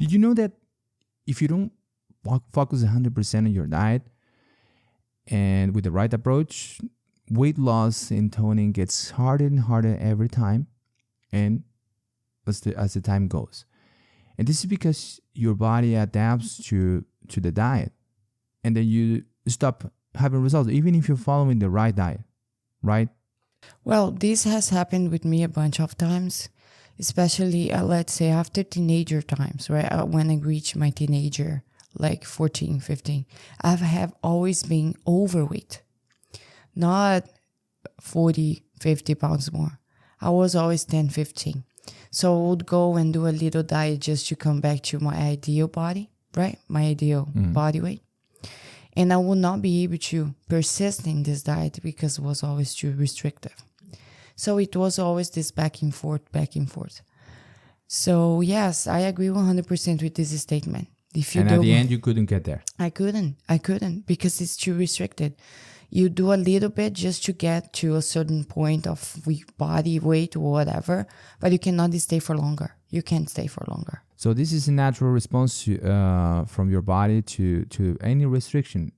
Did you know that if you don't focus 100% on your diet and with the right approach, weight loss and toning gets harder and harder every time, and as the time goes. And this is because your body adapts to the diet, and then you stop having results, even if you're following the right diet, right? Well, this has happened with me a bunch of times, especially let's say after teenager times, right? When I reach my teenager, like 14, 15, I have always been overweight, not 40, 50 pounds more. I was always 10, 15. So I would go and do a little diet just to come back to my ideal body, right? My ideal body weight. And I would not be able to persist in this diet because it was always too restrictive. So it was always this back and forth, back and forth. So yes, I agree 100% with this statement. And at the end, you couldn't get there. I couldn't because it's too restricted. You do a little bit just to get to a certain point of body weight or whatever, but you cannot stay for longer. You can't stay for longer. So this is a natural response from your body to any restriction.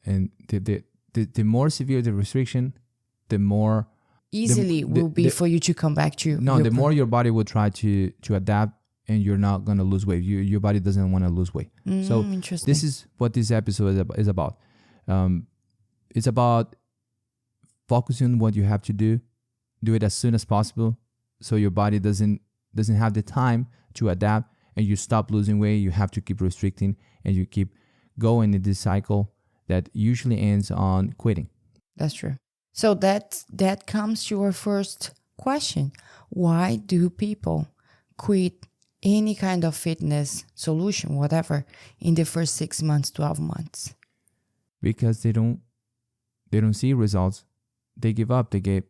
And the more severe the restriction, the more easily will be for you to come back to. No, the more your body will try to adapt, and you're not going to lose weight. Your body doesn't want to lose weight. So this is what this episode is about. It's about focusing on what you have to do it as soon as possible, so your body doesn't have the time to adapt, and you stop losing weight. You have to keep restricting, and you keep going in this cycle that usually ends on quitting. That's true. So that comes to our first question. Why do people quit any kind of fitness solution, whatever, in the first 6 months, 12 months? Because they don't see results. They give up. They get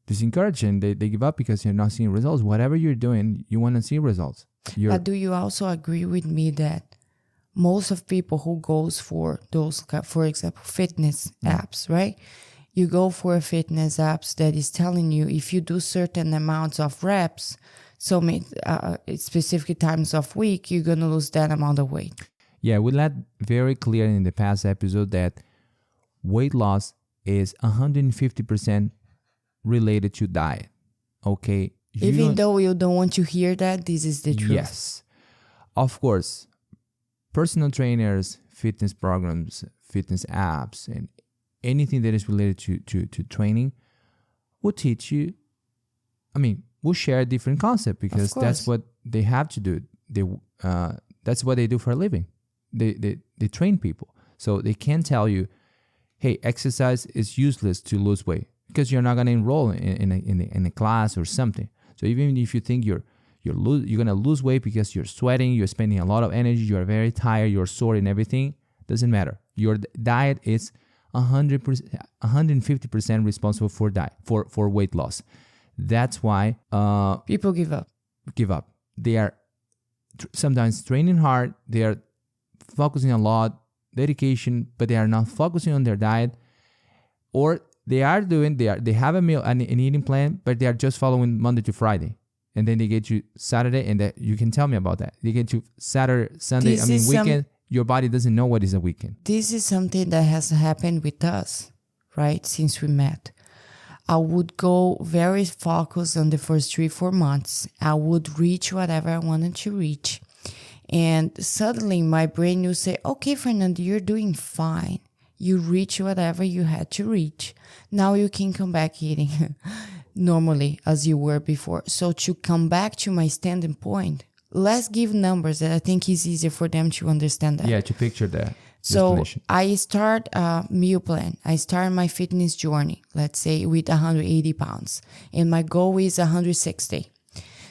discouraged, and they give up because you're not seeing results. Whatever you're doing, you want to see results. But do you also agree with me that most of people who goes for those, for example, fitness apps, right? You go for a fitness apps that is telling you if you do certain amounts of reps, so specific times of week, you're going to lose that amount of weight. Yeah, we let very clear in the past episode that weight loss is 150% related to diet. Okay? Even though you don't want to hear that, this is the truth. Yes. Of course, personal trainers, fitness programs, fitness apps, and anything that is related to training will teach you, we'll share a different concept because that's what they have to do. That's what they do for a living. They train people. So they can tell you, hey, exercise is useless to lose weight because you're not going to enroll in a class or something. So even if you think you're going to lose weight because you're sweating, you're spending a lot of energy, you're very tired, you're sore and everything, doesn't matter. Your diet is 150% responsible for weight loss. That's why people give up. They are sometimes training hard. They are focusing a lot, dedication, but they are not focusing on their diet. Or they have a meal and an eating plan, but they are just following Monday to Friday. And then they get to Saturday, and you can tell me about that. They get to Saturday, Sunday, weekend. Your body doesn't know what is a weekend. This is something that has happened with us, right? Since we met. I would go very focused on the first 3-4 months. I would reach whatever I wanted to reach. And suddenly my brain will say, okay, Fernanda, you're doing fine. You reach whatever you had to reach. Now you can come back eating normally as you were before. So to come back to my standing point, let's give numbers that I think is easier for them to understand that. Yeah, to picture that. So I start a meal plan. I start my fitness journey, let's say with 180 pounds. And my goal is 160.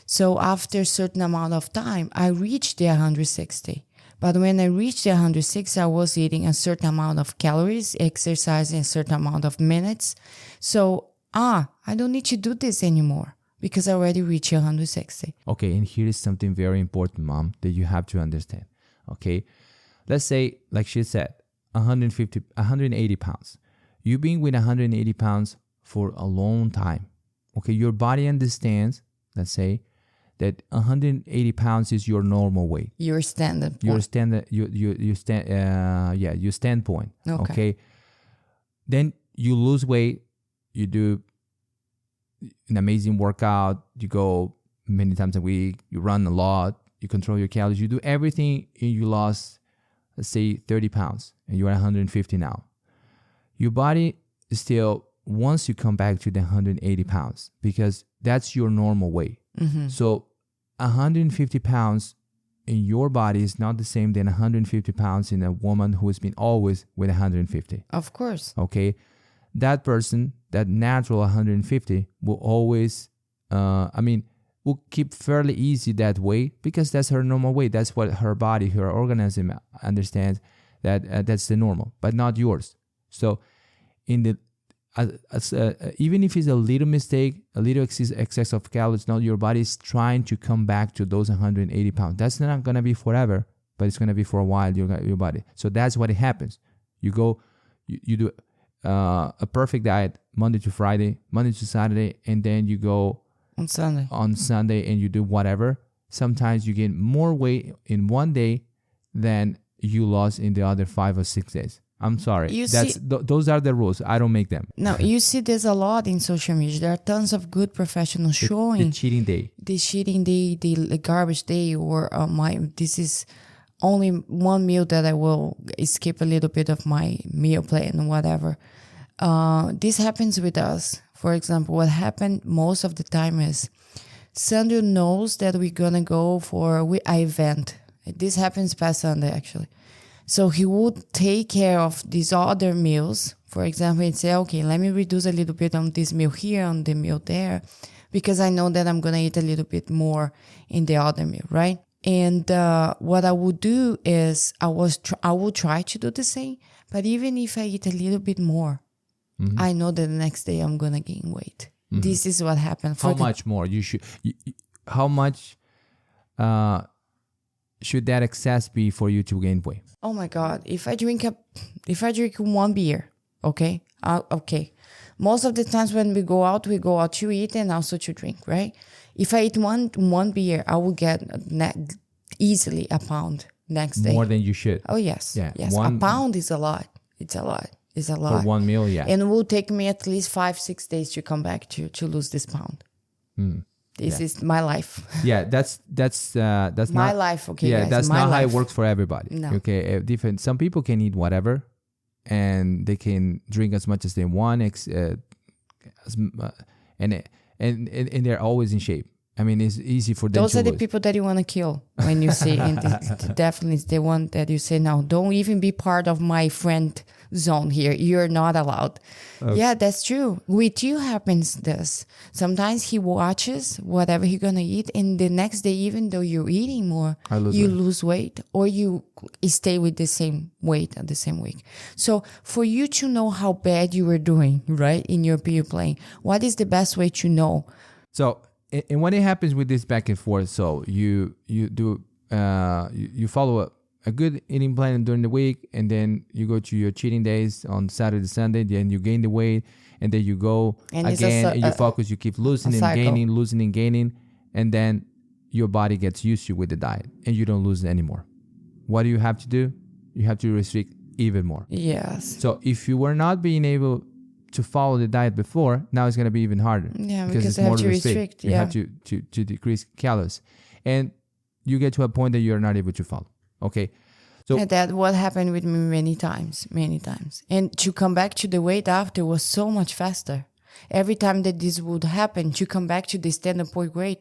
So after a certain amount of time, I reached the 160. But when I reached the 160, I was eating a certain amount of calories, exercising a certain amount of minutes. So, I don't need to do this anymore because I already reached 160. Okay, and here is something very important, Mom, that you have to understand. Okay, let's say, like she said, 180 pounds. You've been with 180 pounds for a long time. Okay, your body understands, let's say, that 180 pounds is your normal weight. Your standard point. Your standard, your standpoint. Okay. Then you lose weight. You do an amazing workout. You go many times a week. You run a lot. You control your calories. You do everything, and you lost, let's say, 30 pounds, and you're at 150 now. Your body still wants you come back to the 180 pounds because that's your normal weight. So 150 pounds in your body is not the same than 150 pounds in a woman who has been always with 150. Of course. Okay. That person, that natural 150 will always, will keep fairly easy that weight because that's her normal weight. That's what her body, her organism understands that that's the normal, but not yours. So in the even if it's a little mistake, a little excess of calories, now your body is trying to come back to those 180 pounds. That's not going to be forever, but it's going to be for a while, your body. So that's what it happens. You go, you do a perfect diet Monday to Friday, Monday to Saturday, and then you go on Sunday and you do whatever. Sometimes you gain more weight in one day than you lost in the other 5 or 6 days. I'm sorry. Those are the rules. I don't make them. No, you see this a lot in social media. There are tons of good professionals showing the cheating day. The cheating day, the garbage day, or this is only one meal that I will skip a little bit of my meal plan or whatever. This happens with us. For example, what happened most of the time is Sandro knows that we're going to go for an event. This happens past Sunday, actually. So he would take care of these other meals. For example, he'd say, okay, let me reduce a little bit on this meal here, on the meal there, because I know that I'm going to eat a little bit more in the other meal, right? And what I would do is I would try to do the same, but even if I eat a little bit more, I know that the next day I'm going to gain weight. This is what happened. How much more? How much should that excess be for you to gain weight? Oh my God! If I drink one beer, okay. Most of the times when we go out to eat and also to drink, right? If I eat one beer, I will get easily a pound next day. More than you should. Oh yes, yes. A pound is a lot. It's a lot. For one meal, yeah. And it will take me at least 5-6 days to come back to lose this pound. This is my life. Yeah, that's my life. Okay, yeah, guys, that's not how it works for everybody. No. Okay, different. Some people can eat whatever, and they can drink as much as they want, and they're always in shape. I mean, it's easy for them. Those are the people that you want to kill when you say, and definitely it's the one that you say, no, don't even be part of my friend zone here. You're not allowed. Okay. Yeah, that's true. With you happens this. Sometimes he watches whatever he's going to eat, and the next day, even though you're eating more, you lose weight, or you stay with the same weight at the same week. So for you to know how bad you were doing, right, in your meal plan, what is the best way to know? So, and when it happens with this back and forth, so you follow a good eating plan during the week, and then you go to your cheating days on Saturday, Sunday, then you gain the weight, and then you go and again, and you focus, you keep losing and gaining, and then your body gets used to with the diet, and you don't lose it anymore. What do you have to do? You have to restrict even more. Yes. So if you were not being able to follow the diet before, now it's going to be even harder. Yeah, because you have to restrict. You have to decrease calories, and you get to a point that you're not able to follow. Okay, so and that what happened with me many times, and to come back to the weight after was so much faster. Every time that this would happen, to come back to the standard point weight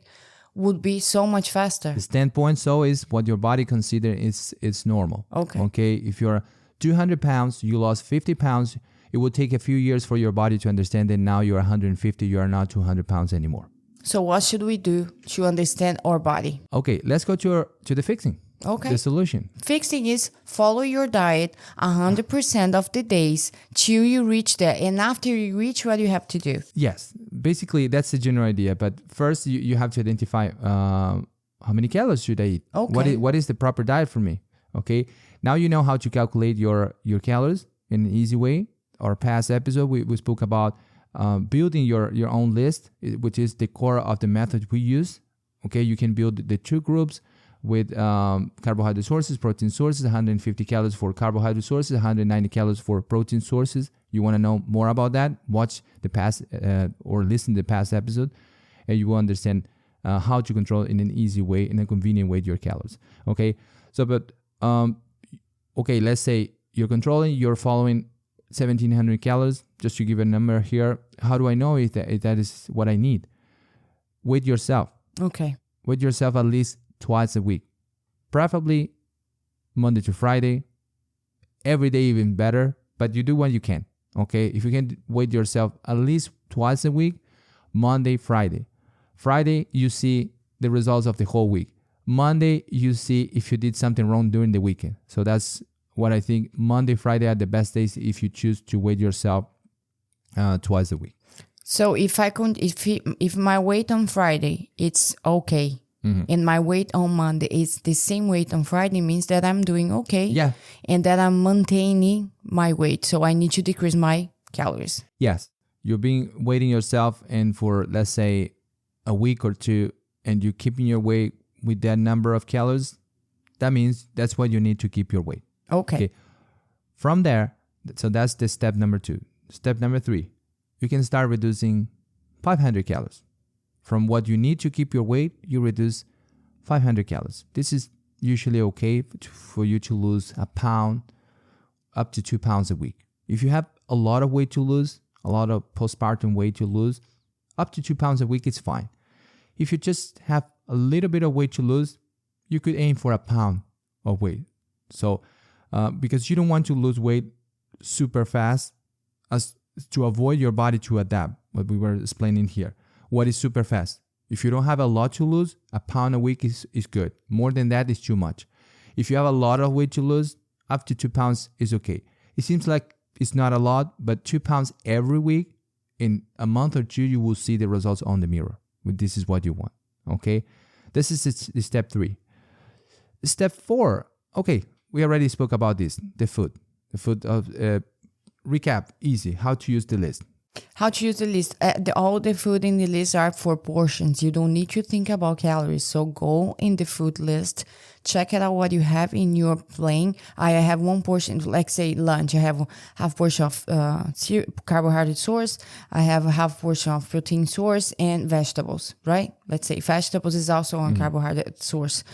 would be so much faster. The standpoint is what your body considers is normal. Okay, if you're 200 pounds, you lost 50 pounds. It will take a few years for your body to understand that now you're 150, you are not 200 pounds anymore. So what should we do to understand our body? Okay, let's go to the fixing. Okay. The solution. Fixing is follow your diet 100% of the days till you reach there. And after you reach, what do you have to do? Yes, basically that's the general idea. But first you have to identify how many calories should I eat? Okay. What is the proper diet for me? Okay, now you know how to calculate your calories in an easy way. Our past episode, we spoke about building your own list, which is the core of the method we use. Okay, you can build the two groups with carbohydrate sources, protein sources, 150 calories for carbohydrate sources, 190 calories for protein sources. You want to know more about that? Watch the past or listen to the past episode, and you will understand how to control in an easy way, in a convenient way, your calories. Okay, so but okay, let's say you're following 1700 calories. Just to give a number here, how do I know if that is what I need? Weigh yourself. Okay. Weigh yourself at least twice a week, preferably Monday to Friday. Every day even better, but you do what you can. Okay, if you can weigh yourself at least twice a week, Monday, Friday. Friday, you see the results of the whole week. Monday, you see if you did something wrong during the weekend. So that's what I think. Monday, Friday are the best days if you choose to weigh yourself twice a week. So if my weight on Friday it's okay, and my weight on Monday is the same weight on Friday, means that I'm doing okay. Yeah. And that I'm maintaining my weight. So I need to decrease my calories. Yes. You're weighing yourself, and for let's say a week or two, and you're keeping your weight with that number of calories, that means that's what you need to keep your weight. Okay. From there, so that's the step number 2. Step number 3, you can start reducing 500 calories. From what you need to keep your weight, you reduce 500 calories. This is usually okay for you to lose a pound up to 2 pounds a week. If you have a lot of weight to lose, a lot of postpartum weight to lose, up to 2 pounds a week is fine. If you just have a little bit of weight to lose, you could aim for a pound of weight. So, because you don't want to lose weight super fast, as to avoid your body to adapt, what we were explaining here. What is super fast? If you don't have a lot to lose, a pound a week is good. More than that is too much. If you have a lot of weight to lose, up to 2 pounds is okay. It seems like it's not a lot, but 2 pounds every week, in a month or two, you will see the results on the mirror. This is what you want, okay? This is step 3. Step 4, okay, we already spoke about this, the food. The food of, recap, easy, how to use the list. How to use the list. All the food in the list are for portions. You don't need to think about calories. So go in the food list, check it out what you have in your plane. I have one portion, like say lunch. I have half portion of carbohydrate source. I have a half portion of protein source and vegetables, right? Let's say vegetables is also on carbohydrate source.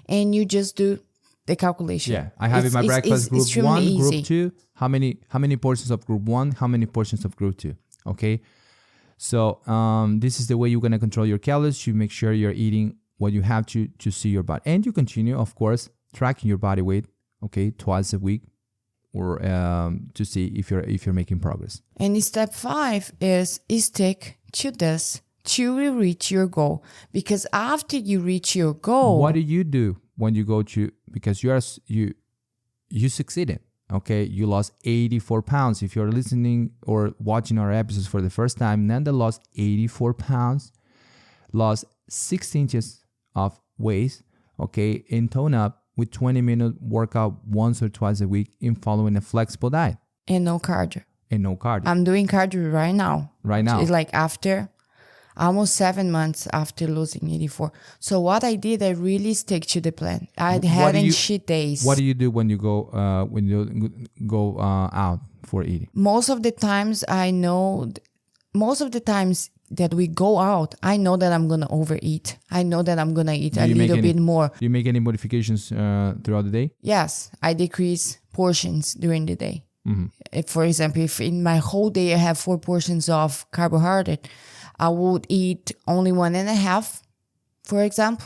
And you just do the calculation. Yeah, I have in my breakfast group 1, easy. group 2. How many portions of group 1? How many portions of group 2? Okay, so this is the way you're gonna control your calories. You make sure you're eating what you have to see your body, and you continue, of course, tracking your body weight. Okay, twice a week, or to see if you're making progress. And step 5 is stick to this till you reach your goal. Because after you reach your goal, what do you do when you go to, because you succeeded? Okay, you lost 84 pounds. If you're listening or watching our episodes for the first time, Nanda lost 84 pounds, lost 6 inches of waist, okay, and tone up with 20-minute workout once or twice a week in following a flexible diet. And no cardio. I'm doing cardio right now. Right now. It's like after almost 7 months after losing 84. So what I did, I really stick to the plan. I hadn't cheat days. What do you do when you go out for eating? Most of the times that we go out, I know that I'm gonna overeat. I know that I'm gonna eat a little bit more. Do you make any modifications throughout the day? Yes, I decrease portions during the day. Mm-hmm. If, for example, if in my whole day I have 4 portions of carbohydrate, I would eat only 1.5, for example,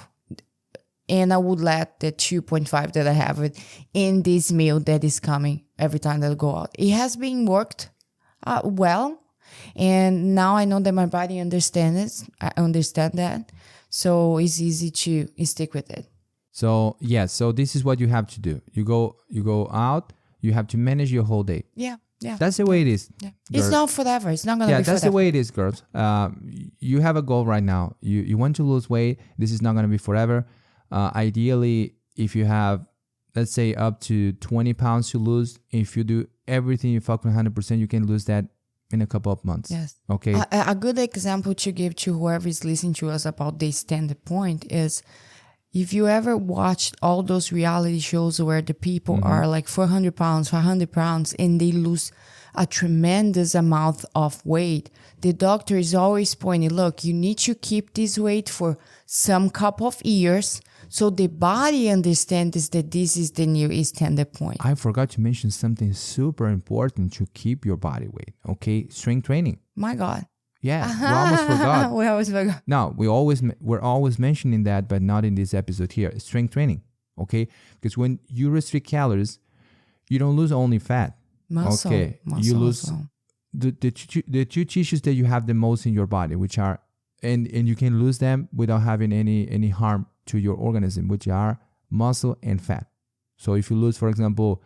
and I would let the 2.5 that I have in this meal that is coming every time that I go out. It has been worked well, and now I know that my body understands it. I understand that, so it's easy to stick with it. So so this is what you have to do. You go out. You have to manage your whole day. Yeah. That's the way it is. Yeah. It's not forever. It's not going to be forever. Yeah, that's the way it is, girls. You have a goal right now. You want to lose weight. This is not going to be forever. Ideally, if you have, let's say, up to 20 pounds to lose, if you do everything, you focus 100%, you can lose that in a couple of months. Yes. Okay. A good example to give to whoever is listening to us about the standard point is if you ever watched all those reality shows where the people are like 400 pounds, 500 pounds, and they lose a tremendous amount of weight, the doctor is always pointing, look, you need to keep this weight for some couple of years so the body understands that this is the new standard point. I forgot to mention something super important to keep your body weight. Okay. Strength training. My God. Yeah. We almost forgot. We always forgot. No, we're always mentioning that, but not in this episode here. Strength training, okay? Because when you restrict calories, you don't lose only fat. Muscle. Okay, Muscle you lose also. the two tissues that you have the most in your body, which are and you can lose them without having any harm to your organism, which are muscle and fat. So if you lose, for example,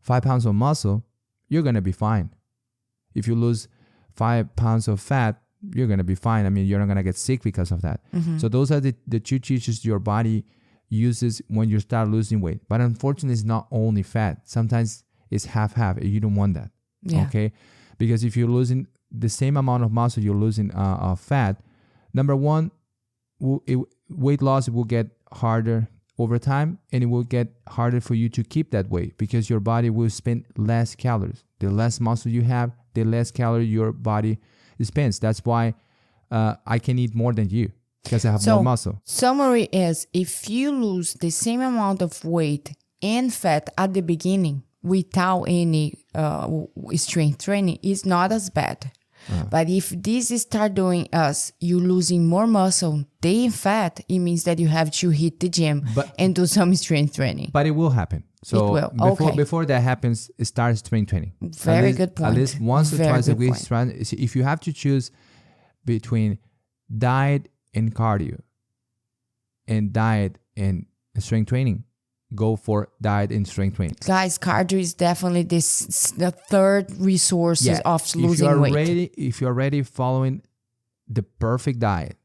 5 pounds of muscle, you're gonna be fine. If you lose 5 pounds of fat, you're going to be fine. I mean, you're not going to get sick because of that. So those are the two tissues your body uses when you start losing weight. But unfortunately, it's not only fat. Sometimes it's half-half. You don't want that. Yeah. Okay? Because if you're losing the same amount of muscle you're losing fat, number one, weight loss will get harder over time, and it will get harder for you to keep that weight because your body will spend less calories. The less muscle you have, the less calorie your body spends. That's why I can eat more than you because I have more muscle. Summary is if you lose the same amount of weight and fat at the beginning without any strength training, it's not as bad. But if this start doing us, you losing more muscle than fat, it means that you have to hit the gym and do some strength training. But it will happen. So it will. Before that happens, start strength training. Very good point. At least once or twice a week. If you have to choose between diet and cardio and diet and strength training, go for diet and strength training. Guys, cardio is definitely the third resource of losing weight. If you're already following the perfect diet,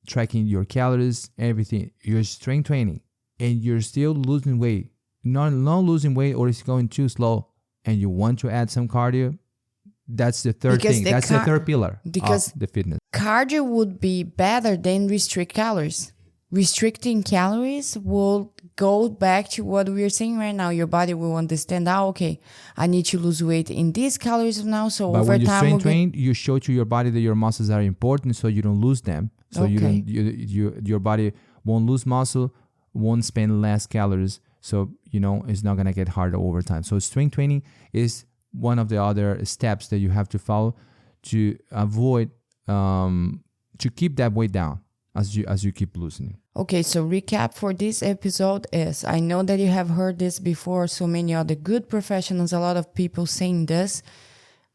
tracking your calories, everything, you're strength training, and you're still losing weight, not losing weight or it's going too slow, and you want to add some cardio, that's the third thing. That's the third pillar of the fitness. Cardio would be better than restrict calories. Restricting calories will go back to what we're saying right now. Your body will understand, okay, I need to lose weight in these calories now. So but over when you time, train, you show to your body that your muscles are important, so you don't lose them. So your body won't lose muscle, won't spend less calories. So it's not gonna get harder over time. So strength training is one of the other steps that you have to follow to avoid to keep that weight down as you keep losing. Okay, so recap for this episode is, I know that you have heard this before, so many other good professionals, a lot of people saying this,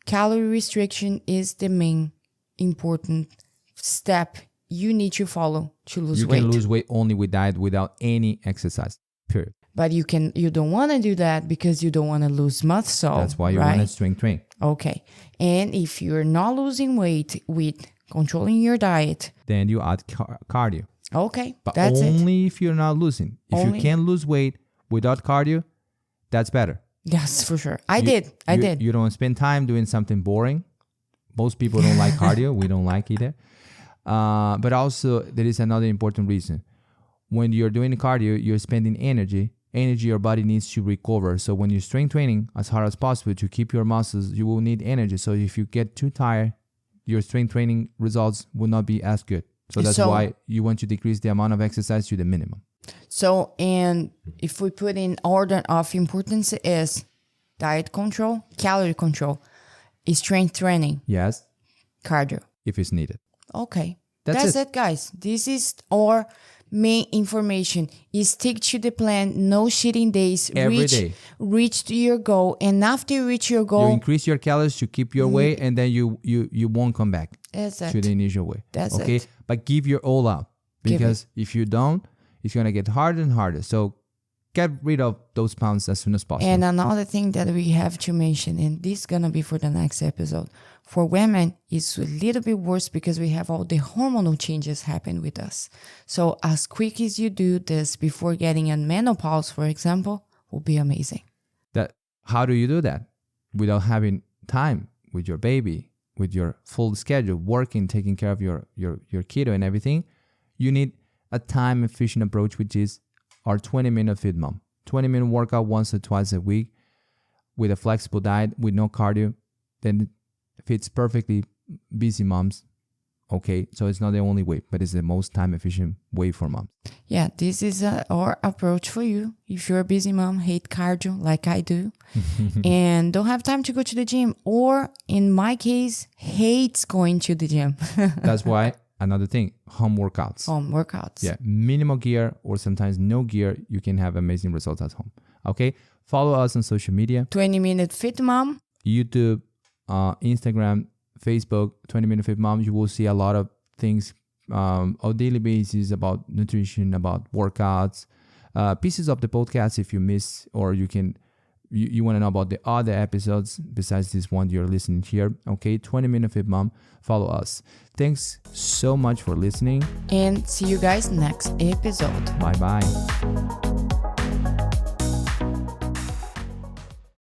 calorie restriction is the main important step you need to follow to lose weight. You can lose weight only with diet without any exercise, period. But you don't want to do that because you don't want to lose muscle. That's why you want to strength train. Okay. And if you're not losing weight with controlling your diet, then you add cardio. Okay, but that's only if you're not losing. If you can lose weight without cardio, that's better. Yes, for sure. I did. You don't spend time doing something boring. Most people don't like cardio. We don't like either. But also, there is another important reason. When you're doing cardio, you're spending energy. Energy your body needs to recover. So when you're strength training as hard as possible to keep your muscles, you will need energy. So if you get too tired, your strength training results will not be as good. So that's why you want to decrease the amount of exercise to the minimum. So, and if we put in order of importance is diet control, calorie control, strength training. Yes. Cardio. If it's needed. Okay. That's it, guys. This is our main information. Stick to the plan, no cheating days. Every day. Reach to your goal. And after you reach your goal, you increase your calories to keep your weight, and then you won't come back to the initial weight. That's it. But give your all out, because if you don't, it's going to get harder and harder. So get rid of those pounds as soon as possible. And another thing that we have to mention, and this is going to be for the next episode, for women, it's a little bit worse because we have all the hormonal changes happen with us. So as quick as you do this before getting in menopause, for example, will be amazing. How do you do that? Without having time with your baby, with your full schedule, working, taking care of your kiddo and everything, you need a time efficient approach, which is our 20-minute Fit Mom. 20-minute workout once or twice a week with a flexible diet with no cardio, then it fits perfectly busy moms. Okay, so it's not the only way, but it's the most time efficient way for moms. Yeah, this is our approach for you. If you're a busy mom, hate cardio like I do, and don't have time to go to the gym, or in my case, hates going to the gym. That's why another thing, home workouts. Home workouts. Yeah, minimal gear or sometimes no gear, you can have amazing results at home. Okay, follow us on social media. 20-minute Fit Mom. YouTube, Instagram, Facebook, 20-minute Fit Mom. You will see a lot of things on a daily basis about nutrition, about workouts, pieces of the podcast if you miss, or you want to know about the other episodes besides this one you're listening here. Okay, 20-minute Fit Mom. Follow us. Thanks so much for listening. And see you guys next episode. Bye-bye.